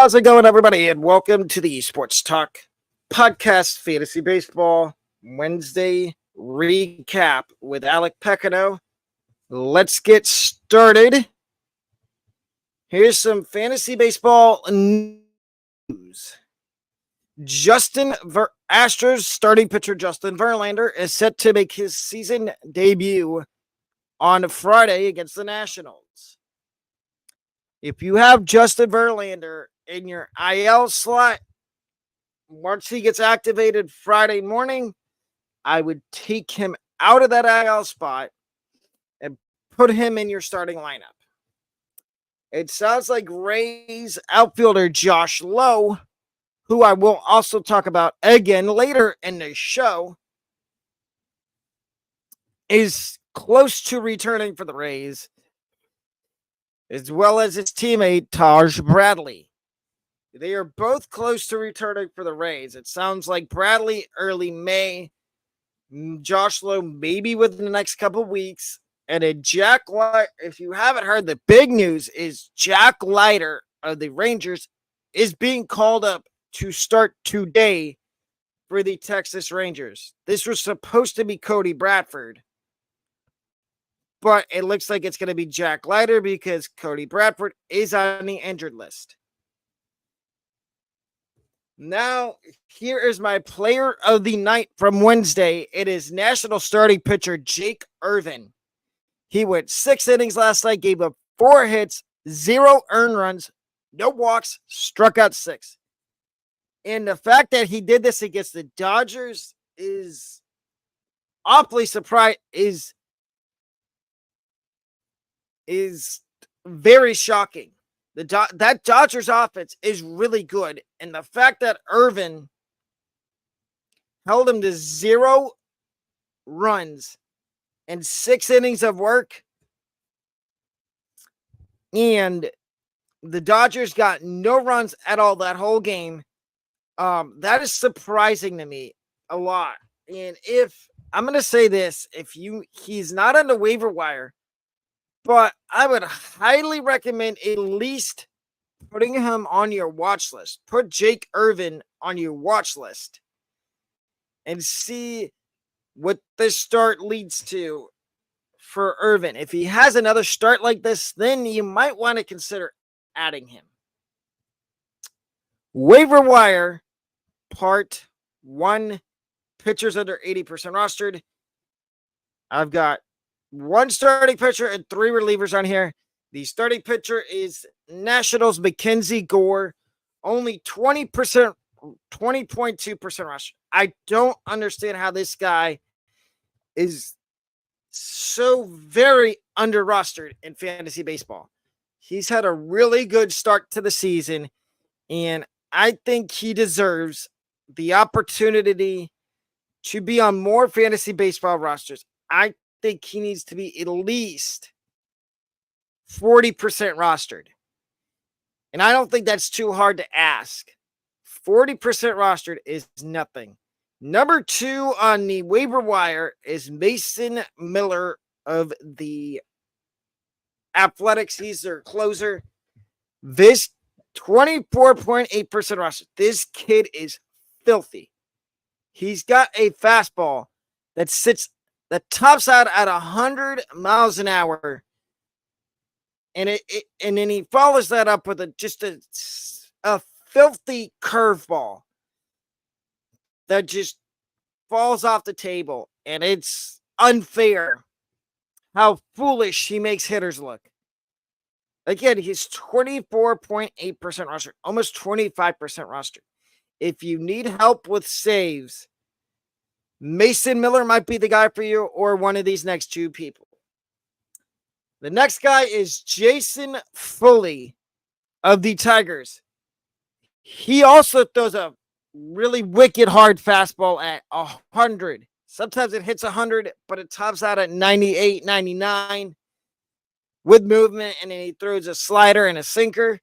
How's it going, everybody? And welcome to the Sports Talk Podcast Fantasy Baseball Wednesday recap with Alec Pecano. Let's get started. Here's some fantasy baseball news. Astros starting pitcher Justin Verlander is set to make his season debut on Friday against the Nationals. If you have Justin Verlander in your IL slot, once he gets activated Friday morning, I would take him out of that IL spot and put him in your starting lineup. It sounds like Rays outfielder Josh Lowe, who I will also talk about again later in the show, is close to returning for the Rays, as well as his teammate Taj Bradley. They are both close to returning for the Rays. It sounds like Bradley early May, Josh Lowe maybe within the next couple weeks, and a Jack Leiter. If you haven't heard, the big news is Jack Leiter of the Rangers is being called up to start today for the Texas Rangers. This was supposed to be Cody Bradford, but it looks like it's going to be Jack Leiter because Cody Bradford is on the injured list. Now, here is my player of the night from Wednesday. It is National starting pitcher Jake Irvin. He went 6 innings last night, gave up 4 hits, 0 earned runs, no walks, struck out 6. And the fact that he did this against the Dodgers is awfully surprised, is very shocking. That Dodgers offense is really good. And the fact that Irvin held him to 0 runs and 6 innings of work, and the Dodgers got no runs at all that whole game, that is surprising to me a lot. And if I'm going to say this, he's not on the waiver wire, but I would highly recommend at least putting him on your watch list. Put Jake Irvin on your watch list and see what this start leads to for Irvin. If he has another start like this, then you might want to consider adding him. Waiver wire, part 1, pitchers under 80% rostered. I've got 1 starting pitcher and 3 relievers on here. The starting pitcher is Nationals Mackenzie Gore, only 20%, 20.2% rush. I don't understand how this guy is so very under rostered in fantasy baseball. He's had a really good start to the season, and I think he deserves the opportunity to be on more fantasy baseball rosters. I think he needs to be at least 40% rostered. And I don't think that's too hard to ask. 40% rostered is nothing. Number 2 on the waiver wire is Mason Miller of the Athletics. He's their closer. This 24.8% rostered. This kid is filthy. He's got a fastball that tops out at 100 miles an hour. And then he follows that up with a filthy curveball that just falls off the table. And it's unfair how foolish he makes hitters look. Again, he's 24.8% rostered, almost 25% rostered. If you need help with saves, Mason Miller might be the guy for you, or one of these next 2 people. The next guy is Jason Foley of the Tigers. He also throws a really wicked hard fastball at 100. Sometimes it hits 100, but it tops out at 98, 99 with movement, and then he throws a slider and a sinker.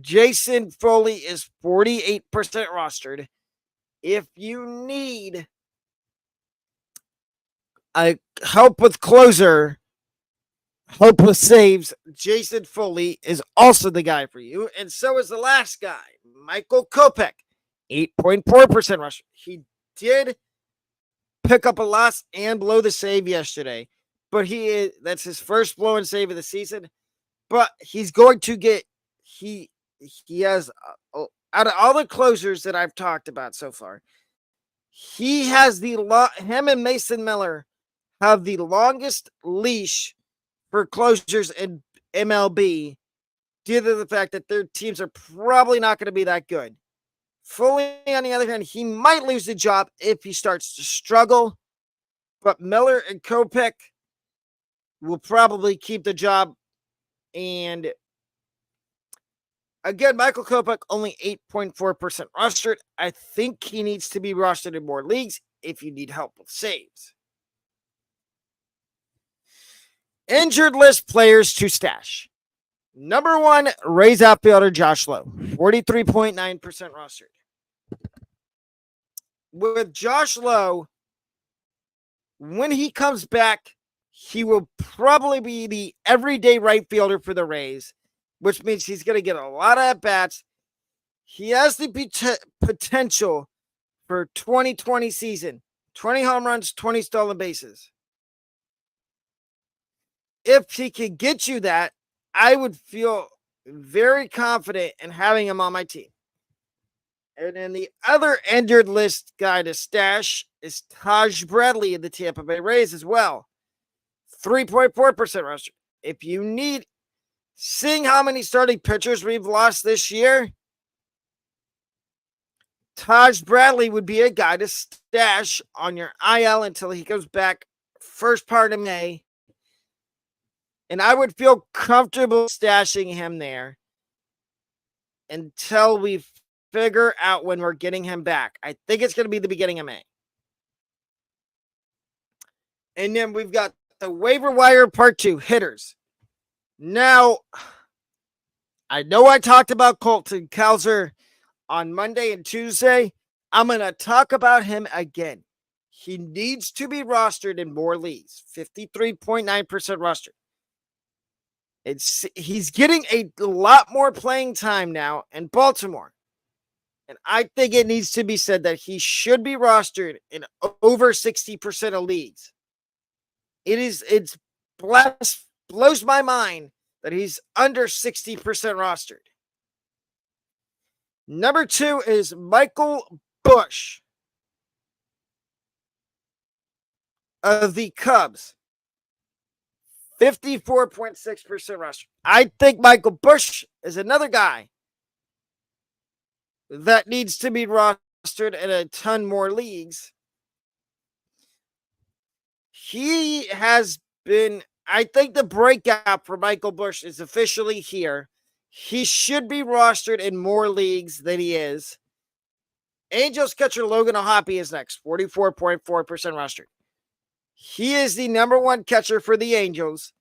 Jason Foley is 48% rostered. If you need a help with closer, hopeless saves, Jason Foley is also the guy for you. And so is the last guy, Michael Kopech, 8.4% rusher. He did pick up a loss and blow the save yesterday, but that's his first blow and save of the season. But he's going to get, he has, out of all the closers that I've talked about so far, he has him and Mason Miller have the longest leash for closers in MLB due to the fact that their teams are probably not going to be that good. Foley, on the other hand, he might lose the job if he starts to struggle, but Miller and Kopech will probably keep the job. And again, Michael Kopech only 8.4% rostered. I think he needs to be rostered in more leagues if you need help with saves. Injured list players to stash. Number 1, Rays outfielder Josh Lowe, 43.9% rostered. With Josh Lowe, when he comes back, he will probably be the everyday right fielder for the Rays, which means he's going to get a lot of at-bats. He has the potential for 2020 season, 20 home runs, 20 stolen bases. If he can get you that, I would feel very confident in having him on my team. And then the other injured list guy to stash is Taj Bradley of the Tampa Bay Rays as well. 3.4% roster. If you need, seeing how many starting pitchers we've lost this year, Taj Bradley would be a guy to stash on your IL until he comes back first part of May. And I would feel comfortable stashing him there until we figure out when we're getting him back. I think it's going to be the beginning of May. And then we've got the waiver wire part 2, hitters. Now, I know I talked about Colton Cowser on Monday and Tuesday. I'm going to talk about him again. He needs to be rostered in more leagues, 53.9% roster. He's getting a lot more playing time now in Baltimore. And I think it needs to be said that he should be rostered in over 60% of leagues. It blows my mind that he's under 60% rostered. Number 2 is Michael Busch of the Cubs. 54.6% roster. I think Michael Busch is another guy that needs to be rostered in a ton more leagues. He has been, I think the breakout for Michael Busch is officially here. He should be rostered in more leagues than he is. Angels catcher Logan O'Hoppe is next, 44.4% rostered. He is the number 1 catcher for the Angels.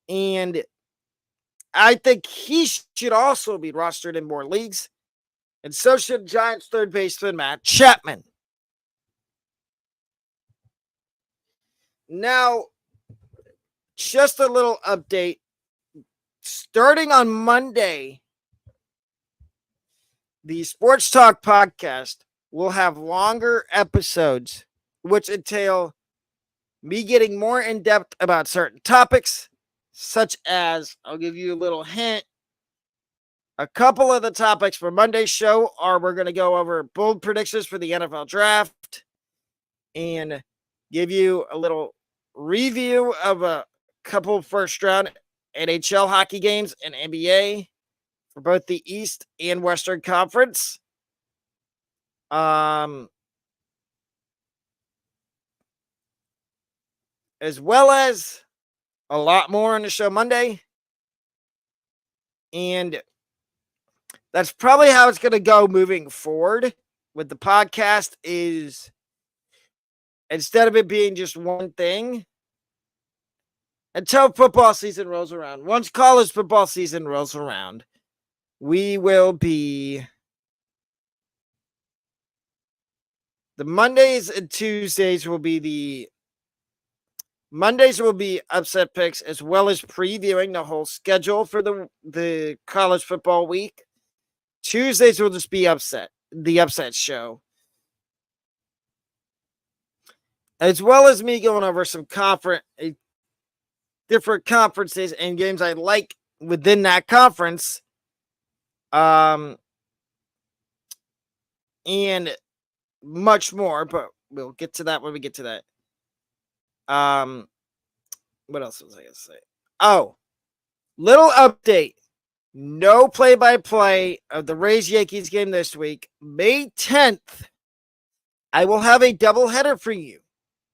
And I think he should also be rostered in more leagues. And so should Giants third baseman Matt Chapman. Now, just a little update. Starting on Monday, the Sports Talk podcast will have longer episodes, which entail me getting more in depth about certain topics, such as, I'll give you a little hint. A couple of the topics for Monday's show are we're going to go over bold predictions for the NFL draft and give you a little review of a couple first round NHL hockey games and NBA for both the East and Western Conference. As well as a lot more on the show Monday. And that's probably how it's going to go moving forward with the podcast is instead of it being just one thing until football season rolls around. Once college football season rolls around, we will be the Mondays and Tuesdays will be the Mondays will be upset picks as well as previewing the whole schedule for the college football week. Tuesdays will just be the upset show. As well as me going over some different conferences and games I like within that conference. And much more, but we'll get to that when we get to that. What else was I going to say? Oh, little update. No play-by-play of the Rays-Yankees game this week. May 10th, I will have a doubleheader for you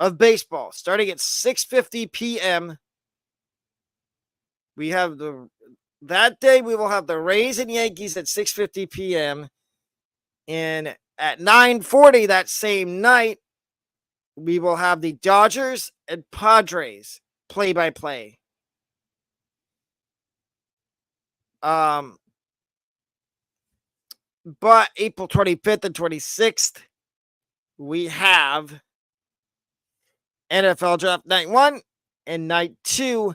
of baseball starting at 6:50 p.m. That day we will have the Rays and Yankees at 6:50 p.m. And at 9:40 that same night, we will have the Dodgers and Padres play-by-play. But April 25th and 26th, we have NFL Draft Night 1 and Night 2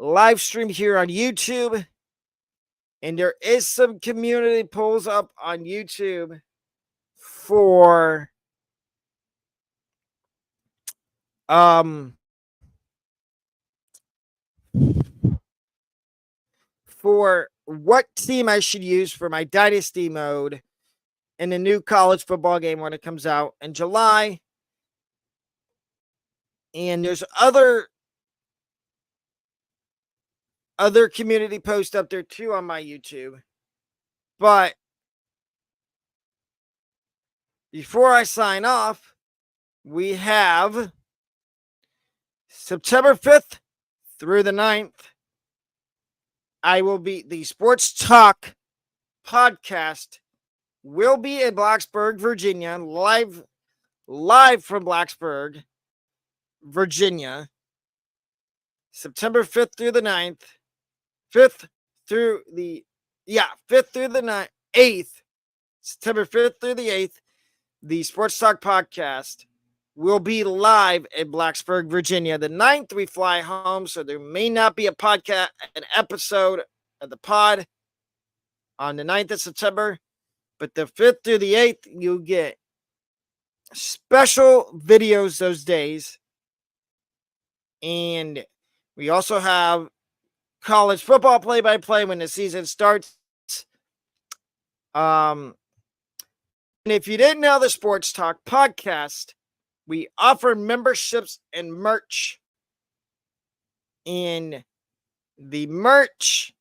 live stream here on YouTube. And there is some community polls up on YouTube for what team I should use for my Dynasty mode in the new college football game when it comes out in July. And there's other community posts up there too on my YouTube. But before I sign off, we have September 5th through the 9th. The Sports Talk podcast will be in Blacksburg, Virginia, live from Blacksburg, Virginia, September 5th through the 9th, 5th through the 8th, September 5th through the 8th, the Sports Talk podcast will be live in Blacksburg, Virginia. The 9th, we fly home, so there may not be an episode of the pod on the 9th of September. But the 5th through the 8th, you get special videos those days. And we also have college football play-by-play when the season starts. And if you didn't know, the Sports Talk podcast, we offer memberships and merch. And the merch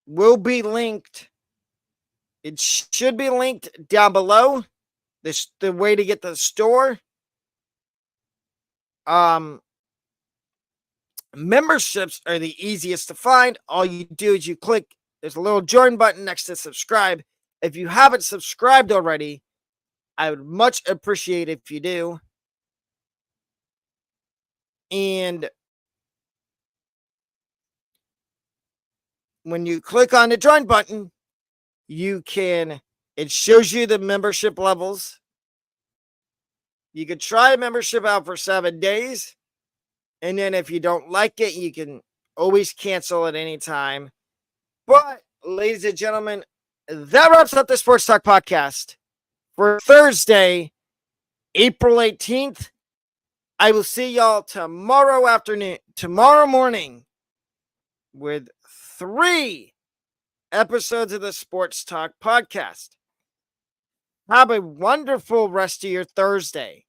will be linked. It should be linked down below. The way to get to the store. Memberships are the easiest to find. All you do is you click, there's a little join button next to subscribe. If you haven't subscribed already, I would much appreciate if you do. And when you click on the join button, it shows you the membership levels. You can try a membership out for 7 days. And then if you don't like it, you can always cancel at any time. But, ladies and gentlemen, that wraps up the Sports Talk podcast for Thursday, April 18th. I will see y'all tomorrow morning with 3 episodes of the Sports Talk podcast. Have a wonderful rest of your Thursday.